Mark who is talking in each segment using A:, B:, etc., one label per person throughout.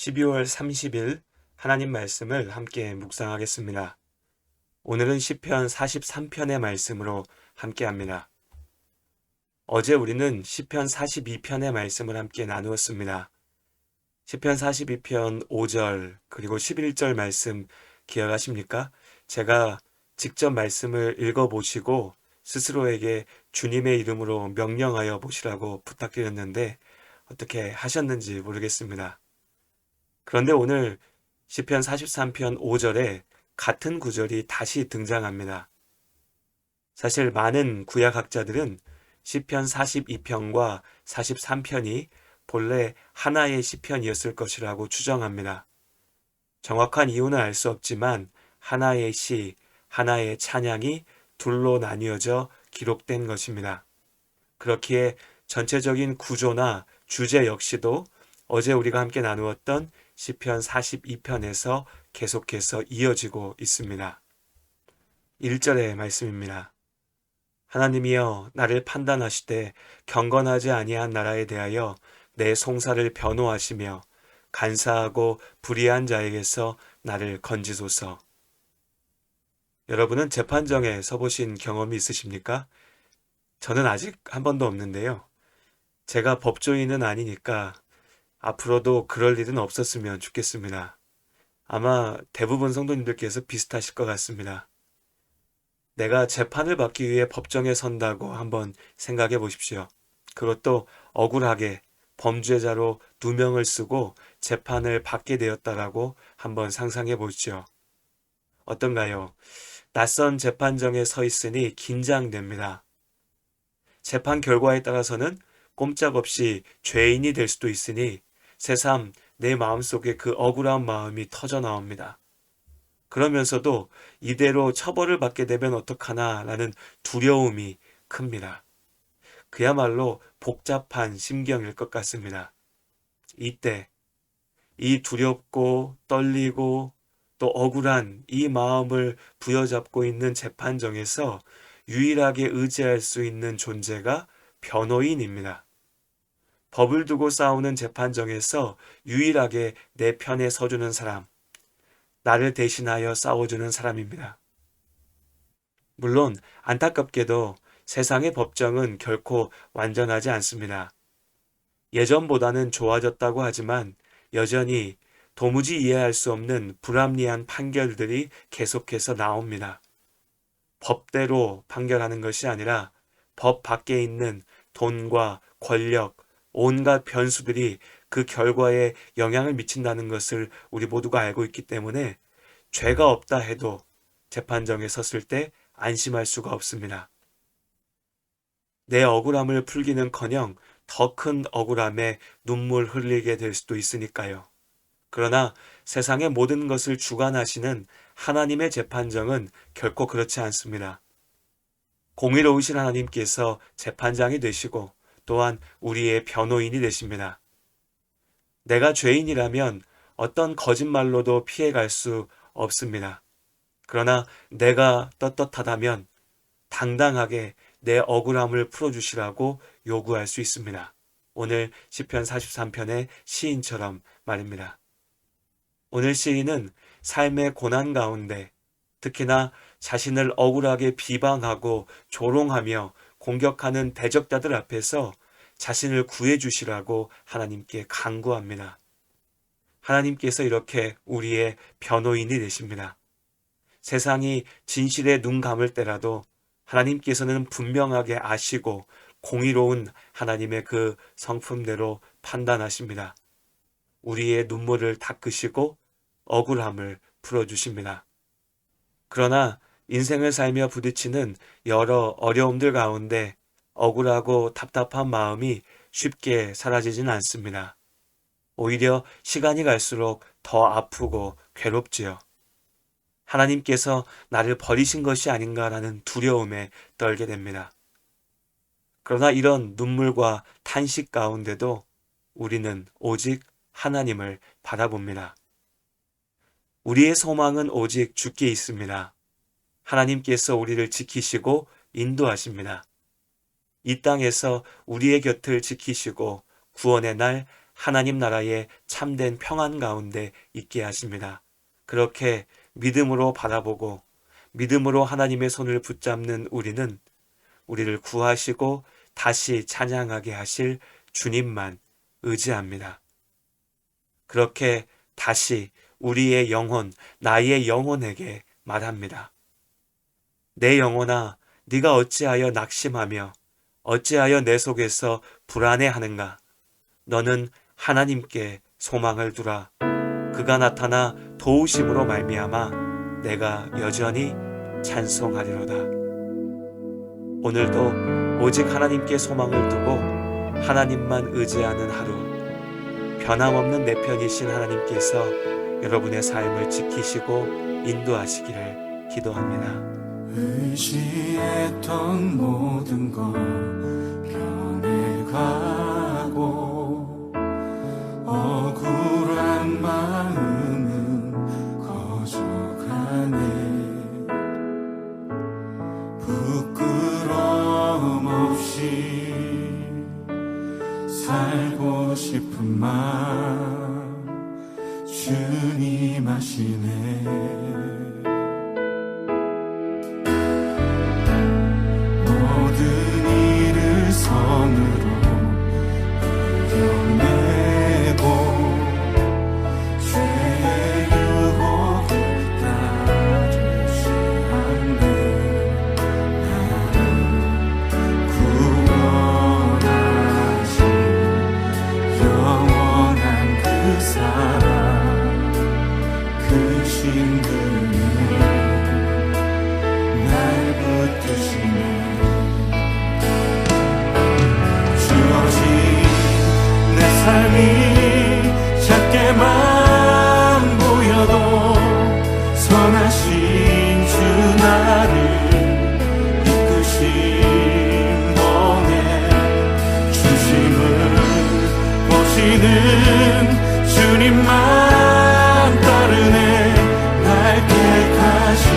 A: 12월 30일 하나님 말씀을 함께 묵상하겠습니다. 오늘은 시편 43편의 말씀으로 함께합니다. 어제 우리는 시편 42편의 말씀을 함께 나누었습니다. 시편 42편 5절 그리고 11절 말씀 기억하십니까? 제가 직접 말씀을 읽어보시고 스스로에게 주님의 이름으로 명령하여 보시라고 부탁드렸는데 어떻게 하셨는지 모르겠습니다. 그런데 오늘 시편 43편 5절에 같은 구절이 다시 등장합니다. 사실 많은 구약학자들은 시편 42편과 43편이 본래 하나의 시편이었을 것이라고 추정합니다. 정확한 이유는 알 수 없지만 하나의 시, 하나의 찬양이 둘로 나뉘어져 기록된 것입니다. 그렇기에 전체적인 구조나 주제 역시도 어제 우리가 함께 나누었던 시편 42편에서 계속해서 이어지고 있습니다. 1절의 말씀입니다. 하나님이여 나를 판단하시되 경건하지 아니한 나라에 대하여 내 송사를 변호하시며 간사하고 불의한 자에게서 나를 건지소서. 여러분은 재판정에 서보신 경험이 있으십니까? 저는 아직 한 번도 없는데요. 제가 법조인은 아니니까 앞으로도 그럴 일은 없었으면 좋겠습니다. 아마 대부분 성도님들께서 비슷하실 것 같습니다. 내가 재판을 받기 위해 법정에 선다고 한번 생각해 보십시오. 그것도 억울하게 범죄자로 누명을 쓰고 재판을 받게 되었다라고 한번 상상해 보십시오. 어떤가요? 낯선 재판정에 서 있으니 긴장됩니다. 재판 결과에 따라서는 꼼짝없이 죄인이 될 수도 있으니 새삼 내 마음속에 그 억울한 마음이 터져 나옵니다. 그러면서도 이대로 처벌을 받게 되면 어떡하나 라는 두려움이 큽니다. 그야말로 복잡한 심경일 것 같습니다. 이때 이 두렵고 떨리고 또 억울한 이 마음을 부여잡고 있는 재판정에서 유일하게 의지할 수 있는 존재가 변호인입니다. 법을 두고 싸우는 재판정에서 유일하게 내 편에 서주는 사람, 나를 대신하여 싸워주는 사람입니다. 물론 안타깝게도 세상의 법정은 결코 완전하지 않습니다. 예전보다는 좋아졌다고 하지만 여전히 도무지 이해할 수 없는 불합리한 판결들이 계속해서 나옵니다. 법대로 판결하는 것이 아니라 법 밖에 있는 돈과 권력, 온갖 변수들이 그 결과에 영향을 미친다는 것을 우리 모두가 알고 있기 때문에 죄가 없다 해도 재판정에 섰을 때 안심할 수가 없습니다. 내 억울함을 풀기는커녕 더 큰 억울함에 눈물 흘리게 될 수도 있으니까요. 그러나 세상의 모든 것을 주관하시는 하나님의 재판정은 결코 그렇지 않습니다. 공의로우신 하나님께서 재판장이 되시고 또한 우리의 변호인이 되십니다. 내가 죄인이라면 어떤 거짓말로도 피해갈 수 없습니다. 그러나 내가 떳떳하다면 당당하게 내 억울함을 풀어주시라고 요구할 수 있습니다. 오늘 시편 43편의 시인처럼 말입니다. 오늘 시인은 삶의 고난 가운데 특히나 자신을 억울하게 비방하고 조롱하며 공격하는 대적자들 앞에서 자신을 구해주시라고 하나님께 간구합니다. 하나님께서 이렇게 우리의 변호인이 되십니다. 세상이 진실에 눈 감을 때라도 하나님께서는 분명하게 아시고 공의로운 하나님의 그 성품대로 판단하십니다. 우리의 눈물을 닦으시고 억울함을 풀어주십니다. 그러나 인생을 살며 부딪히는 여러 어려움들 가운데 억울하고 답답한 마음이 쉽게 사라지진 않습니다. 오히려 시간이 갈수록 더 아프고 괴롭지요. 하나님께서 나를 버리신 것이 아닌가라는 두려움에 떨게 됩니다. 그러나 이런 눈물과 탄식 가운데도 우리는 오직 하나님을 바라봅니다. 우리의 소망은 오직 주께 있습니다. 하나님께서 우리를 지키시고 인도하십니다. 이 땅에서 우리의 곁을 지키시고 구원의 날 하나님 나라의 참된 평안 가운데 있게 하십니다. 그렇게 믿음으로 바라보고 믿음으로 하나님의 손을 붙잡는 우리는 우리를 구하시고 다시 찬양하게 하실 주님만 의지합니다. 그렇게 다시 우리의 영혼, 나의 영혼에게 말합니다. 내 영혼아, 네가 어찌하여 낙심하며 어찌하여 내 속에서 불안해하는가? 너는 하나님께 소망을 두라. 그가 나타나 도우심으로 말미암아 내가 여전히 찬송하리로다. 오늘도 오직 하나님께 소망을 두고 하나님만 의지하는 하루, 변함없는 내 편이신 하나님께서 여러분의 삶을 지키시고 인도하시기를 기도합니다.
B: 의지했던 모든 것 변해가고 억울한 마음은 커져가네. 부끄러움 없이 살고 싶은 마음 주님 아시네. 선으로 이겨내고 죄의 유혹을 따르지 않네. 나를 구원하신 영원한 그 사랑, 그 신분이 날 붙드시네. 삶이 작게만 보여도 선하신 주 나를 이끄신 몸에 중심을 보시는 주님만 따르네. 날 택하신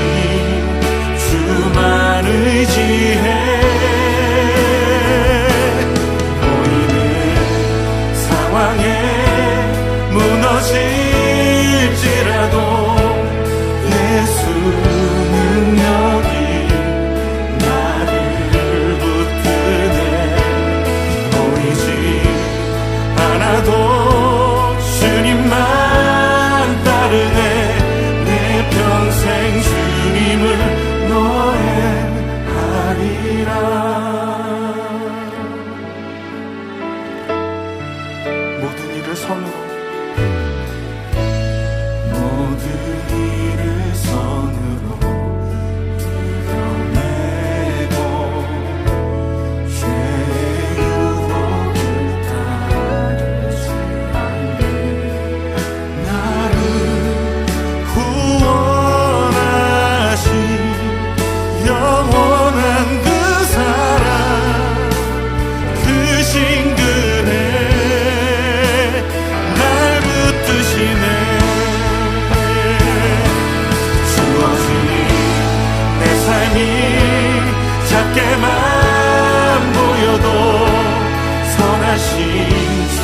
B: 주만 의지해. 무너질지라도 예수 능력이 나를 붙드네. 보이지 않아도 주님만 따르네. 내 평생 주님을 노래하리라. 모든 일을 선으로 이겨내고 죄의 유혹을 따르지 않네. 나를 구원하신 영원한 그 사랑, 그 신근에 날 붙드시네. 작게만 보여도 선하신 주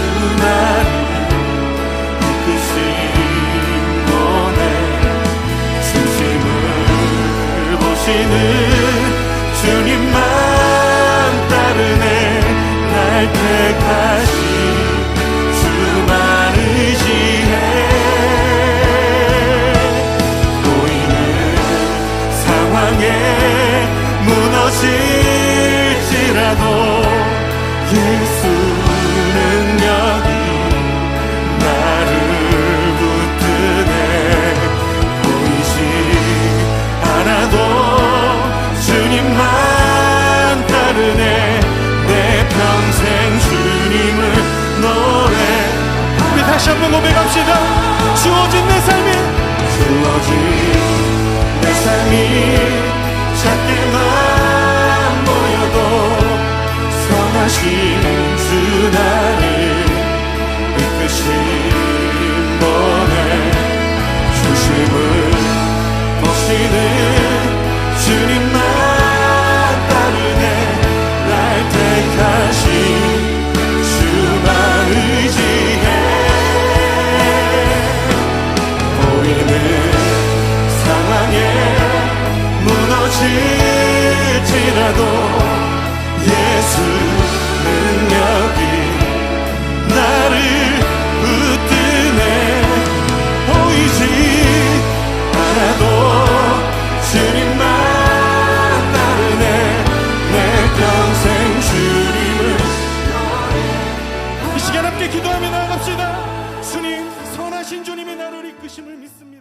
B: 나를 이끄신 분의 중심을 보시는 주님만 따르네. 날 택하신 주만 의지해. 보이는 상황에 무너질지라도 예수 능력이 나를 붙드네. 보이지 않아도 주님만 따르네. 내 평생 주님을 노래. 우리 다시 한번 고백합시다. 주어진 내 삶이 작게만 보여도 선하신 주 나를 이끄신 분의 중심을 보시는 주님만 따르네. 날 택하신 주만 의지해. 넘어질지라도 예수 능력이 나를 붙드네. 보이지 않아도 주님만 따르네. 내 평생 주님을 이 시간 함께 기도하며 나아갑시다. 주님, 선하신 주님이 나를 이끄심을 믿습니다.